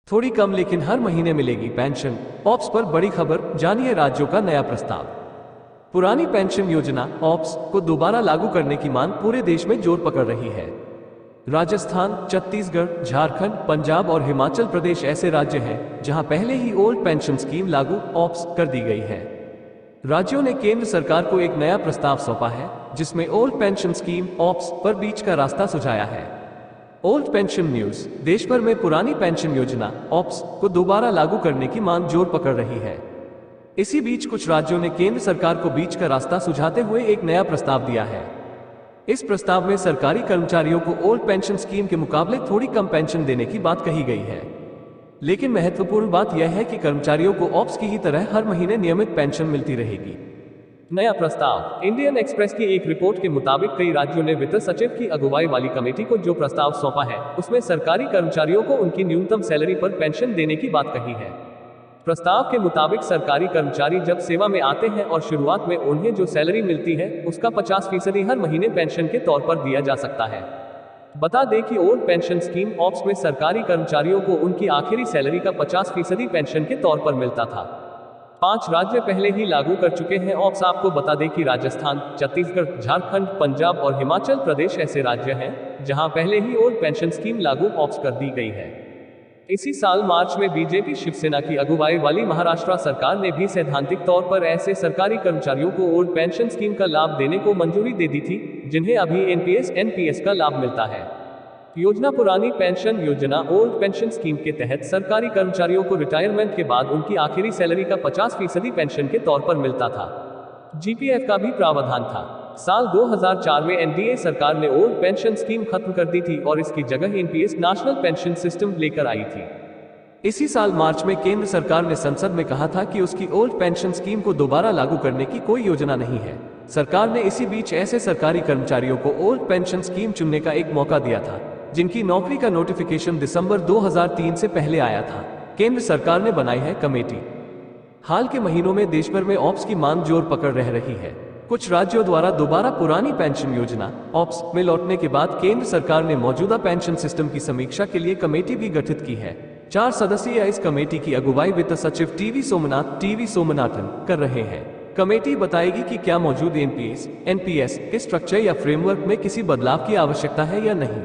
थोड़ी कम लेकिन हर महीने मिलेगी पेंशन। ऑप्स पर बड़ी खबर, जानिए राज्यों का नया प्रस्ताव। पुरानी पेंशन योजना ऑप्स को दोबारा लागू करने की मांग पूरे देश में जोर पकड़ रही है। राजस्थान, छत्तीसगढ़, झारखंड, पंजाब और हिमाचल प्रदेश ऐसे राज्य हैं जहां पहले ही ओल्ड पेंशन स्कीम लागू ऑप्स कर दी गई है। राज्यों ने केंद्र सरकार को एक नया प्रस्ताव सौंपा है जिसमें ओल्ड पेंशन स्कीम ऑप्स पर बीच का रास्ता सुझाया है। ओल्ड पेंशन न्यूज, देश भर में पुरानी पेंशन योजना ऑप्स को दोबारा लागू करने की मांग जोर पकड़ रही है। इसी बीच कुछ राज्यों ने केंद्र सरकार को बीच का रास्ता सुझाते हुए एक नया प्रस्ताव दिया है। इस प्रस्ताव में सरकारी कर्मचारियों को ओल्ड पेंशन स्कीम के मुकाबले थोड़ी कम पेंशन देने की बात कही गई है। लेकिन महत्वपूर्ण बात यह है कि कर्मचारियों को ऑप्स की ही तरह हर महीने नियमित पेंशन मिलती रहेगी। नया प्रस्ताव, इंडियन एक्सप्रेस की एक रिपोर्ट के मुताबिक कई राज्यों ने वित्त सचिव की अगुवाई वाली कमेटी को जो प्रस्ताव सौंपा है उसमें सरकारी कर्मचारियों को उनकी न्यूनतम सैलरी पर पेंशन देने की बात कही है। प्रस्ताव के मुताबिक सरकारी कर्मचारी जब सेवा में आते हैं और शुरुआत में उन्हें जो सैलरी मिलती है उसका 50% हर महीने पेंशन के तौर पर दिया जा सकता है। बता दें कि ओल्ड पेंशन स्कीम ऑप्स में सरकारी कर्मचारियों को उनकी आखिरी सैलरी का 50% पेंशन के तौर पर मिलता था। 5 राज्य पहले ही लागू कर चुके हैं ऑप्स। आपको बता दें कि राजस्थान, छत्तीसगढ़, झारखंड, पंजाब और हिमाचल प्रदेश ऐसे राज्य हैं जहां पहले ही ओल्ड पेंशन स्कीम लागू ऑप्स कर दी गई है। इसी साल मार्च में बीजेपी शिवसेना की अगुवाई वाली महाराष्ट्र सरकार ने भी सैद्धांतिक तौर पर ऐसे सरकारी कर्मचारियों को ओल्ड पेंशन स्कीम का लाभ देने को मंजूरी दे दी थी जिन्हें अभी एनपीएस का लाभ मिलता है। योजना पुरानी पेंशन योजना ओल्ड पेंशन स्कीम के तहत सरकारी कर्मचारियों को रिटायरमेंट के बाद उनकी आखिरी सैलरी का 50% पेंशन के तौर पर मिलता था। जीपीएफ का भी प्रावधान था। साल 2004 में एनडीए सरकार ने ओल्ड पेंशन स्कीम खत्म कर दी थी और इसकी जगह एनपीएस नेशनल पेंशन सिस्टम लेकर आई थी। इसी साल मार्च में केंद्र सरकार ने संसद में कहा था कि उसकी ओल्ड पेंशन स्कीम को दोबारा लागू करने की कोई योजना नहीं है। सरकार ने इसी बीच ऐसे सरकारी कर्मचारियों को ओल्ड पेंशन स्कीम चुनने का एक मौका दिया था जिनकी नौकरी का नोटिफिकेशन दिसंबर 2003 से पहले आया था। केंद्र सरकार ने बनाई है कमेटी। हाल के महीनों में देश भर में ऑप्स की मांग जोर पकड़ रही है। कुछ राज्यों द्वारा दोबारा पुरानी पेंशन योजना ऑप्स में लौटने के बाद केंद्र सरकार ने मौजूदा पेंशन सिस्टम की समीक्षा के लिए कमेटी भी गठित की है। 4 सदस्यीय इस कमेटी की अगुवाई वित्त सचिव टीवी सोमनाथन कर रहे हैं। कमेटी बताएगी कि क्या मौजूद एनपीएस के स्ट्रक्चर या फ्रेमवर्क में किसी बदलाव की आवश्यकता है या नहीं।